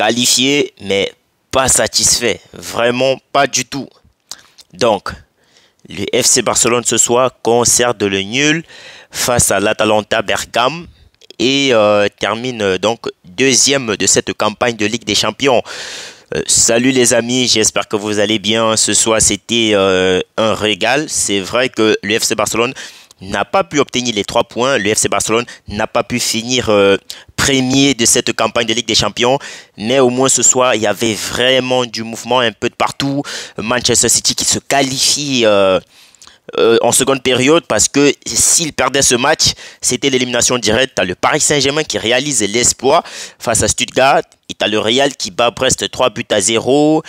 qualifié, mais pas satisfait. Vraiment pas du tout. Donc, le FC Barcelone ce soir conserve le nul face à l'Atalanta Bergame et termine donc deuxième de cette campagne de Ligue des Champions. Salut les amis, j'espère que vous allez bien. Ce soir, c'était un régal. C'est vrai que le FC Barcelone n'a pas pu obtenir les 3 points. Le FC Barcelone n'a pas pu finir premier de cette campagne de Ligue des Champions. Mais au moins ce soir, il y avait vraiment du mouvement un peu de partout. Manchester City qui se qualifie en seconde période parce que s'il perdait ce match, c'était l'élimination directe. Tu as le Paris Saint-Germain qui réalise l'exploit face à Stuttgart. Et tu as le Real qui bat Brest 3-0.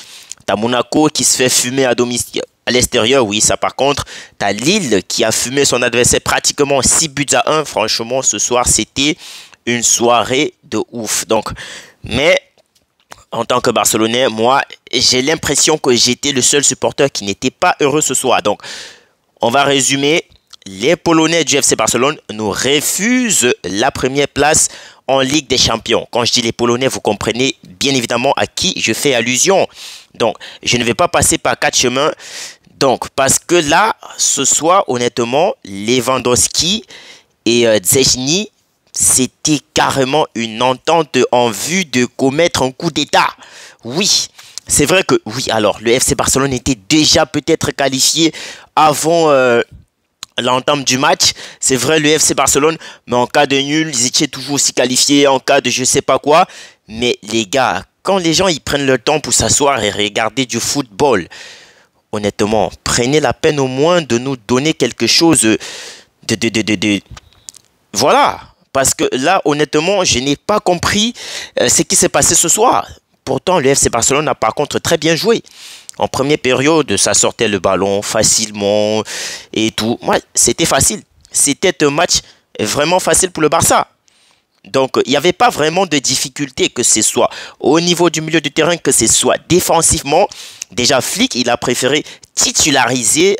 Tu as Monaco qui se fait fumer à domicile. À l'extérieur, oui, ça par contre, tu as Lille qui a fumé son adversaire pratiquement 6-1. Franchement, ce soir, c'était une soirée de ouf. Donc, mais en tant que Barcelonais, moi, j'ai l'impression que j'étais le seul supporter qui n'était pas heureux ce soir. Donc, on va résumer. Les Polonais du FC Barcelone nous refusent la première place en Ligue des Champions. Quand je dis les Polonais, vous comprenez bien évidemment à qui je fais allusion. Donc, je ne vais pas passer par 4 chemins. Donc, parce que là, ce soir, honnêtement, Lewandowski et Szczęsny, c'était carrément une entente en vue de commettre un coup d'État. Oui, c'est vrai que, oui, alors, le FC Barcelone était déjà peut-être qualifié avant l'entame du match. C'est vrai, le FC Barcelone, mais en cas de nul, ils étaient toujours aussi qualifiés, en cas de je sais pas quoi. Mais les gars, quand les gens ils prennent le temps pour s'asseoir et regarder du football, honnêtement, prenez la peine au moins de nous donner quelque chose Voilà. Parce que là, honnêtement, je n'ai pas compris ce qui s'est passé ce soir. Pourtant, le FC Barcelone a par contre très bien joué. En première période, ça sortait le ballon facilement et tout. Moi, c'était facile. C'était un match vraiment facile pour le Barça. Donc, il n'y avait pas vraiment de difficulté, que ce soit au niveau du milieu de terrain, que ce soit défensivement. Déjà, Flick, il a préféré titulariser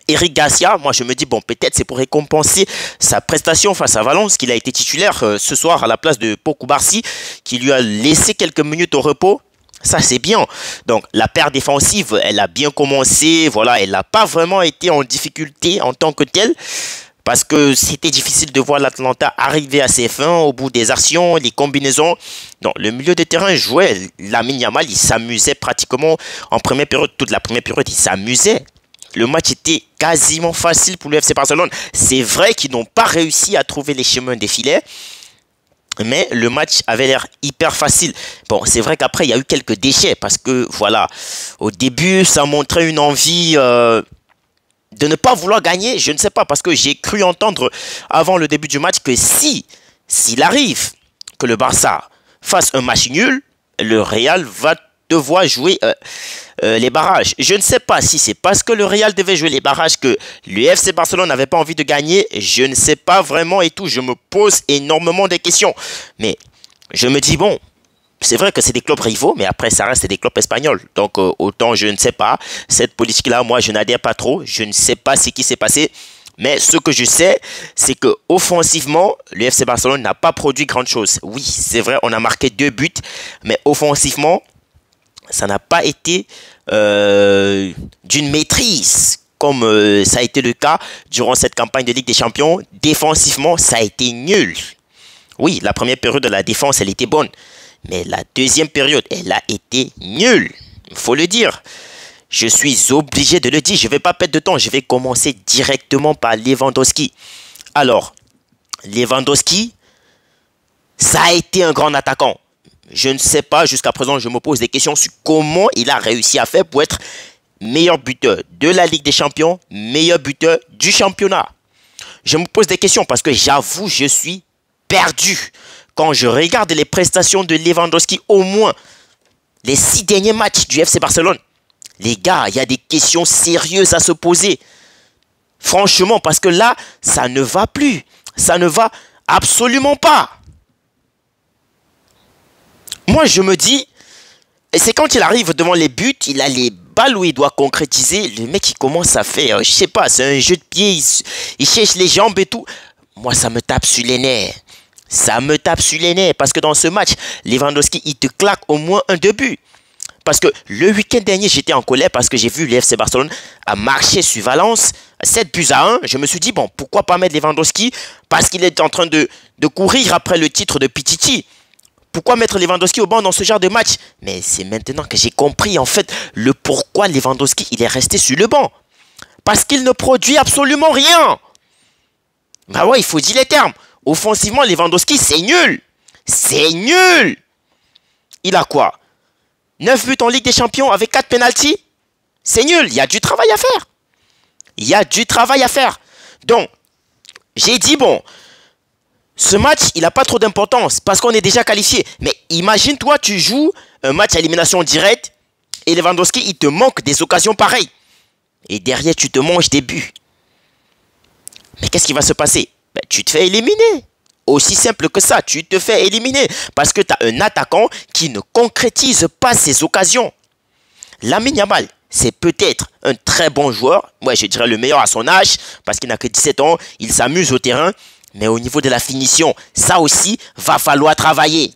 Eric Garcia. Moi, je me dis, bon, peut-être c'est pour récompenser sa prestation face à Valence, qu'il a été titulaire ce soir à la place de Pau Cubarsí, qui lui a laissé quelques minutes au repos. Ça, c'est bien. Donc, la paire défensive, elle a bien commencé. Voilà, elle n'a pas vraiment été en difficulté en tant que telle. Parce que c'était difficile de voir l'Atalanta arriver à ses fins au bout des actions, les combinaisons. Donc, le milieu de terrain jouait. Lamine Yamal, il s'amusait pratiquement en première période. Toute la première période, il s'amusait. Le match était quasiment facile pour le FC Barcelone. C'est vrai qu'ils n'ont pas réussi à trouver les chemins des filets. Mais le match avait l'air hyper facile. Bon, c'est vrai qu'après, il y a eu quelques déchets. Parce que, voilà, au début, ça montrait une envie de ne pas vouloir gagner. Je ne sais pas, parce que j'ai cru entendre avant le début du match que s'il arrive que le Barça fasse un match nul, le Real va devoir jouer les barrages. Je ne sais pas si c'est parce que le Real devait jouer les barrages que le FC Barcelone n'avait pas envie de gagner. Je ne sais pas vraiment et tout. Je me pose énormément de questions. Mais je me dis, bon, c'est vrai que c'est des clubs rivaux, mais après, ça reste des clubs espagnols. Donc, autant, je ne sais pas. Cette politique-là, moi, je n'adhère pas trop. Je ne sais pas ce qui s'est passé. Mais ce que je sais, c'est que offensivement, le FC Barcelone n'a pas produit grand-chose. Oui, c'est vrai, on a marqué 2 buts. Mais offensivement, ça n'a pas été d'une maîtrise comme ça a été le cas durant cette campagne de Ligue des Champions. Défensivement, ça a été nul. Oui, la première période de la défense, elle était bonne. Mais la deuxième période, elle a été nulle. Il faut le dire. Je suis obligé de le dire. Je ne vais pas perdre de temps. Je vais commencer directement par Lewandowski. Alors, Lewandowski, ça a été un grand attaquant. Je ne sais pas, jusqu'à présent, je me pose des questions sur comment il a réussi à faire pour être meilleur buteur de la Ligue des Champions, meilleur buteur du championnat. Je me pose des questions parce que j'avoue, je suis perdu. Quand je regarde les prestations de Lewandowski, au moins les 6 derniers matchs du FC Barcelone, les gars, il y a des questions sérieuses à se poser. Franchement, parce que là, ça ne va plus. Ça ne va absolument pas. Moi, je me dis, et c'est quand il arrive devant les buts, il a les balles où il doit concrétiser. Le mec, il commence à faire, je sais pas, c'est un jeu de pied, il cherche les jambes et tout. Moi, ça me tape sur les nerfs. Ça me tape sur les nerfs parce que dans ce match, Lewandowski, il te claque au moins un 2 buts. Parce que le week-end dernier, j'étais en colère parce que j'ai vu le FC Barcelone a marché sur Valence 7 buts à 1. Je me suis dit, bon, pourquoi pas mettre Lewandowski parce qu'il est en train de courir après le titre de Pichichi. Pourquoi mettre Lewandowski au banc dans ce genre de match? Mais c'est maintenant que j'ai compris en fait le pourquoi Lewandowski il est resté sur le banc. Parce qu'il ne produit absolument rien. Bah ouais, il faut dire les termes. Offensivement, Lewandowski, c'est nul. C'est nul. Il a quoi? 9 buts en Ligue des Champions avec 4 pénaltys. C'est nul. Il y a du travail à faire. Il y a du travail à faire. Donc, j'ai dit, bon, ce match, il n'a pas trop d'importance parce qu'on est déjà qualifié. Mais imagine, toi, tu joues un match à élimination directe et Lewandowski, il te manque des occasions pareilles. Et derrière, tu te manges des buts. Mais qu'est-ce qui va se passer? Ben, tu te fais éliminer. Aussi simple que ça, tu te fais éliminer. Parce que tu as un attaquant qui ne concrétise pas ses occasions. Lamine Yamal, c'est peut-être un très bon joueur. Ouais, je dirais le meilleur à son âge. Parce qu'il n'a que 17 ans. Il s'amuse au terrain. Mais au niveau de la finition, ça aussi, va falloir travailler.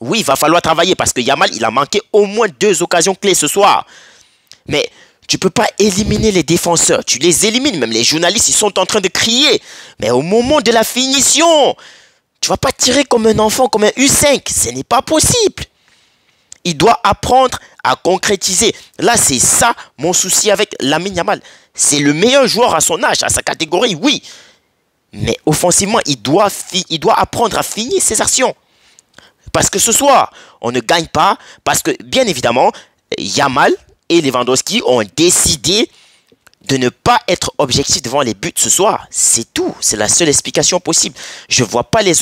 Oui, il va falloir travailler. Parce que Yamal, il a manqué au moins 2 occasions clés ce soir. Mais tu ne peux pas éliminer les défenseurs. Tu les élimines. Même les journalistes, ils sont en train de crier. Mais au moment de la finition, tu ne vas pas tirer comme un enfant, comme un U5. Ce n'est pas possible. Il doit apprendre à concrétiser. Là, c'est ça mon souci avec Lamine Yamal. C'est le meilleur joueur à son âge, à sa catégorie, oui. Mais offensivement, il doit apprendre à finir ses actions. Parce que ce soir, on ne gagne pas. Parce que, bien évidemment, Yamal et Lewandowski ont décidé de ne pas être objectifs devant les buts ce soir. C'est tout. C'est la seule explication possible. Je ne vois pas les...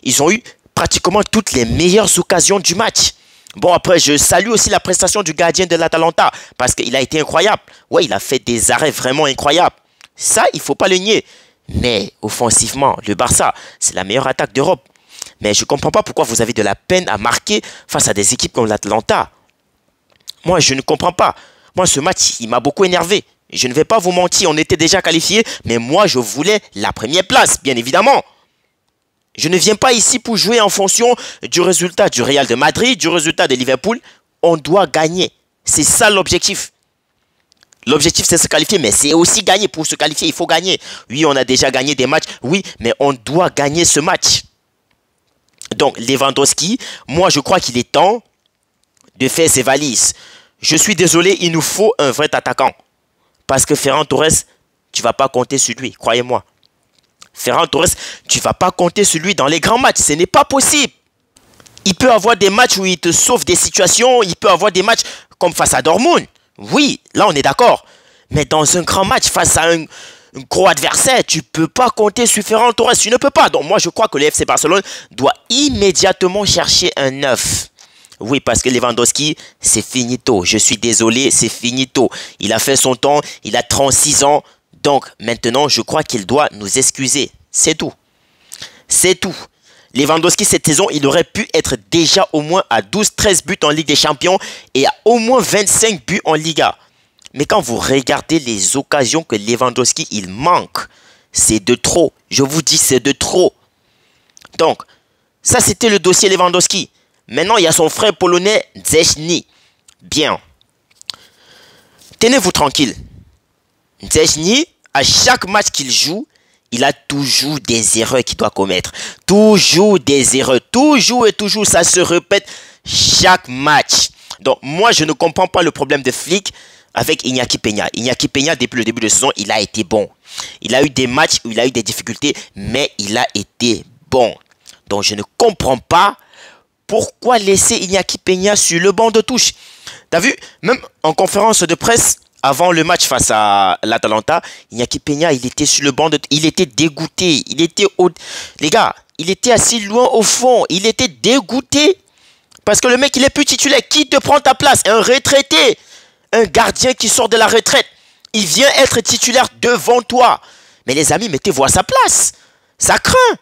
Ils ont eu pratiquement toutes les meilleures occasions du match. Bon, après, je salue aussi la prestation du gardien de l'Atalanta parce qu'il a été incroyable. Ouais, il a fait des arrêts vraiment incroyables. Ça, il ne faut pas le nier. Mais offensivement, le Barça, c'est la meilleure attaque d'Europe. Mais je ne comprends pas pourquoi vous avez de la peine à marquer face à des équipes comme l'Atalanta. Moi, je ne comprends pas. Moi, ce match, il m'a beaucoup énervé. Je ne vais pas vous mentir, on était déjà qualifiés, mais moi, je voulais la première place, bien évidemment. Je ne viens pas ici pour jouer en fonction du résultat du Real de Madrid, du résultat de Liverpool. On doit gagner. C'est ça l'objectif. L'objectif, c'est se qualifier, mais c'est aussi gagner. Pour se qualifier, il faut gagner. Oui, on a déjà gagné des matchs. Oui, mais on doit gagner ce match. Donc, Lewandowski, moi, je crois qu'il est temps de faire ses valises. Je suis désolé, il nous faut un vrai attaquant. Parce que Ferran Torres, tu ne vas pas compter sur lui, croyez-moi. Ferran Torres, tu ne vas pas compter sur lui dans les grands matchs. Ce n'est pas possible. Il peut avoir des matchs où il te sauve des situations. Il peut avoir des matchs comme face à Dortmund. Oui, là on est d'accord. Mais dans un grand match face à un gros adversaire, tu ne peux pas compter sur Ferran Torres. Tu ne peux pas. Donc moi je crois que le FC Barcelone doit immédiatement chercher un neuf. Oui, parce que Lewandowski, c'est finito. Je suis désolé, c'est finito. Il a fait son temps, il a 36 ans. Donc, maintenant, je crois qu'il doit nous excuser. C'est tout. C'est tout. Lewandowski, cette saison, il aurait pu être déjà au moins à 12-13 buts en Ligue des Champions et à au moins 25 buts en Liga. Mais quand vous regardez les occasions que Lewandowski, il manque, c'est de trop. Je vous dis, c'est de trop. Donc, ça, c'était le dossier Lewandowski. Maintenant, il y a son frère polonais, Szczęsny. Bien. Tenez-vous tranquille. Szczęsny, à chaque match qu'il joue, il a toujours des erreurs qu'il doit commettre. Toujours des erreurs. Toujours et toujours, ça se répète chaque match. Donc, moi, je ne comprends pas le problème de Flick avec Iñaki Peña. Iñaki Peña, depuis le début de saison, il a été bon. Il a eu des matchs où il a eu des difficultés, mais il a été bon. Donc, je ne comprends pas pourquoi laisser Iñaki Peña sur le banc de touche. T'as vu, même en conférence de presse, avant le match face à l'Atalanta, Iñaki Peña, il était sur le banc de... Il était dégoûté. Il était les gars, il était assis loin au fond. Il était dégoûté. Parce que le mec, il est plus titulaire. Qui te prend ta place? Un retraité. Un gardien qui sort de la retraite. Il vient être titulaire devant toi. Mais les amis, mettez-vous à sa place. Ça craint.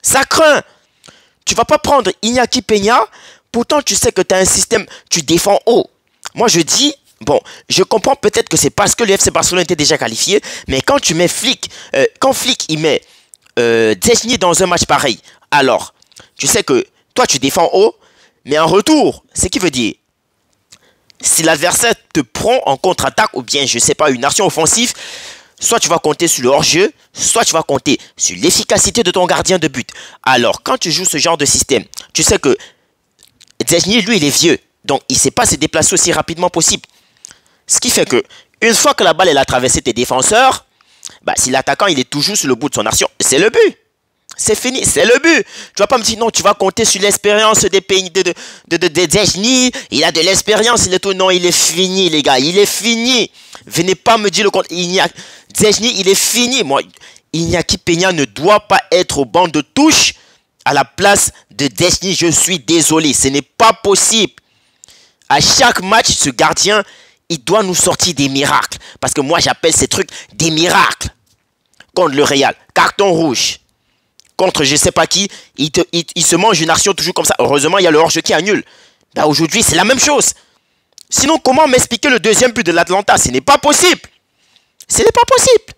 Ça craint. Tu ne vas pas prendre Iñaki Peña. Pourtant, tu sais que tu as un système. Tu défends haut. Moi, je dis... Bon, je comprends peut-être que c'est parce que le FC Barcelone était déjà qualifié, mais quand tu mets Flick, quand Flick il met Destiny dans un match pareil. Alors, tu sais que toi, tu défends haut, mais en retour, ce qui veut dire, si l'adversaire te prend en contre-attaque ou bien, je sais pas, une action offensive, soit tu vas compter sur le hors-jeu, soit tu vas compter sur l'efficacité de ton gardien de but. Alors, quand tu joues ce genre de système, tu sais que Destiny, lui, il est vieux. Donc, il ne sait pas se déplacer aussi rapidement possible. Ce qui fait que, une fois que la balle elle a traversé tes défenseurs, bah, si l'attaquant il est toujours sur le bout de son action, c'est le but. C'est fini, c'est le but. Tu vas pas me dire non, tu vas compter sur l'expérience des pays de Destiny. Il a de l'expérience, il est tout. Non, il est fini, les gars. Il est fini. Venez pas me dire le contraire. Destiny, il est fini. Moi, Iñaki Peña ne doit pas être au banc de touche à la place de Destiny. Je suis désolé, ce n'est pas possible. À chaque match, ce gardien, il doit nous sortir des miracles. Parce que moi, j'appelle ces trucs des miracles. Contre le Real, carton rouge. Contre je sais pas qui, il se mange une action toujours comme ça. Heureusement, il y a le hors-jeu qui annule. Ben, aujourd'hui, c'est la même chose. Sinon, comment m'expliquer le deuxième but de l'Atlanta? Ce n'est pas possible. Ce n'est pas possible.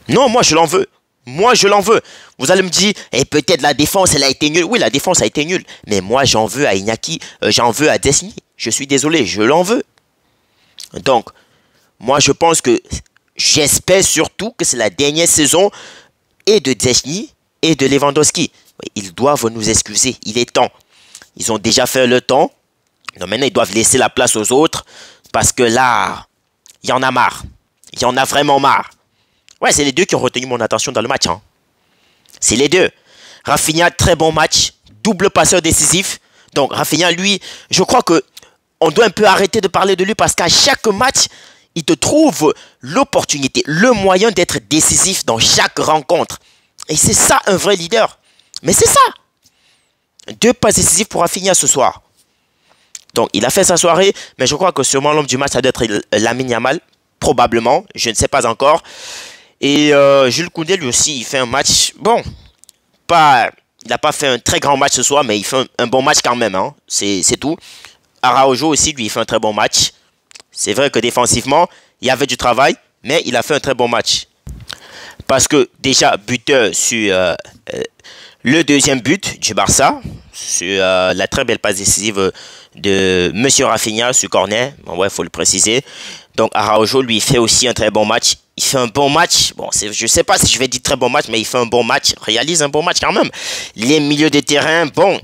Non, moi, je l'en veux. Moi, je l'en veux. Vous allez me dire, et peut-être la défense, elle a été nulle. Oui, la défense a été nulle. Mais moi, j'en veux à Iñaki, j'en veux à Destiny. Je suis désolé, je l'en veux. Donc, moi, je pense que, j'espère surtout que c'est la dernière saison et de Destiny et de Lewandowski. Ils doivent nous excuser. Il est temps. Ils ont déjà fait le temps. Donc maintenant, ils doivent laisser la place aux autres. Parce que là, il y en a marre. Il y en a vraiment marre. Ouais, c'est les deux qui ont retenu mon attention dans le match. Hein. C'est les deux. Rafinha, très bon match. Double passeur décisif. Donc Rafinha, lui, je crois que on doit un peu arrêter de parler de lui parce qu'à chaque match, il te trouve l'opportunité, le moyen d'être décisif dans chaque rencontre. Et c'est ça un vrai leader. Mais c'est ça. 2 passes décisives pour Rafinha ce soir. Donc il a fait sa soirée, mais je crois que sûrement l'homme du match, ça doit être Lamine Yamal. Probablement, je ne sais pas encore. Et Jules Koundé lui aussi, il fait un match, bon, il n'a pas fait un très grand match ce soir, mais il fait un bon match quand même. Hein. C'est tout. Araujo aussi, lui, il fait un très bon match. C'est vrai que défensivement, il y avait du travail, mais il a fait un très bon match. Parce que déjà, buteur sur le deuxième but du Barça, sur la très belle passe décisive de Monsieur Rafinha sur corner. Bon, ouais, il faut le préciser. Donc Araujo, lui, il fait aussi un très bon match. Il fait un bon match. Bon, je ne sais pas si je vais dire très bon match, mais il fait un bon match. Réalise un bon match quand même. Les milieux de terrain, bon.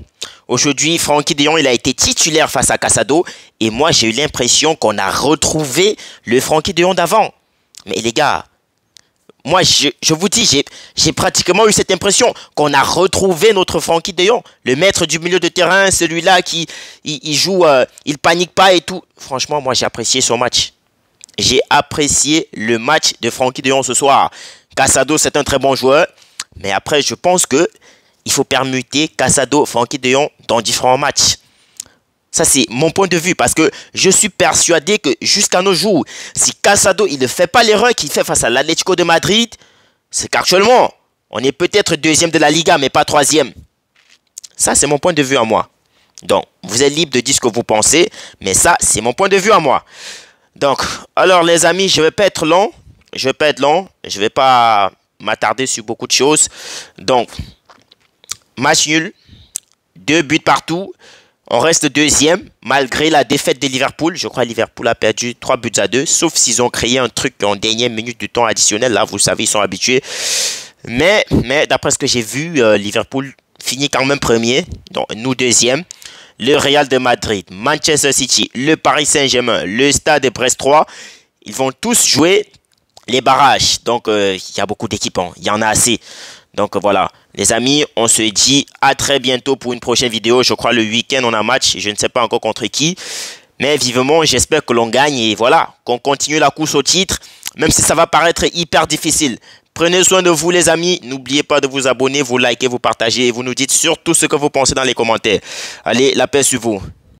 Aujourd'hui, Frenkie de Jong, il a été titulaire face à Casado. Et moi, j'ai eu l'impression qu'on a retrouvé le Frenkie de Jong d'avant. Mais les gars, moi, je vous dis, j'ai pratiquement eu cette impression qu'on a retrouvé notre Frenkie de Jong. Le maître du milieu de terrain, celui-là qui il joue, il panique pas et tout. Franchement, moi, j'ai apprécié son match. J'ai apprécié le match de Frenkie de Jong ce soir. Casado, c'est un très bon joueur. Mais après, je pense que il faut permuter Casado, Frenkie de Jong dans différents matchs. Ça, c'est mon point de vue parce que je suis persuadé que jusqu'à nos jours, si Casado il ne fait pas l'erreur qu'il fait face à l'Atlético de Madrid, c'est qu'actuellement, on est peut-être deuxième de la Liga, mais pas troisième. Ça, c'est mon point de vue à moi. Donc, vous êtes libre de dire ce que vous pensez, mais ça, c'est mon point de vue à moi. Donc, alors les amis, je ne vais pas être long. Je ne vais pas m'attarder sur beaucoup de choses. Donc, match nul. 2 buts partout. On reste deuxième, malgré la défaite de Liverpool. Je crois que Liverpool a perdu 3 buts à 2. Sauf s'ils ont créé un truc en dernière minute du temps additionnel. Là, vous savez, ils sont habitués. Mais d'après ce que j'ai vu, Liverpool finit quand même premier. Donc, nous deuxième. Le Real de Madrid, Manchester City, le Paris Saint-Germain, le Stade de Brest 3, ils vont tous jouer les barrages. Donc, il y a beaucoup d'équipes, hein. Il y en a assez. Donc, voilà. Les amis, on se dit à très bientôt pour une prochaine vidéo. Je crois le week-end, on a un match. Je ne sais pas encore contre qui. Mais vivement, j'espère que l'on gagne. Et voilà, qu'on continue la course au titre. Même si ça va paraître hyper difficile. Prenez soin de vous les amis, n'oubliez pas de vous abonner, vous likez, vous partagez et vous nous dites surtout ce que vous pensez dans les commentaires. Allez, la paix sur vous.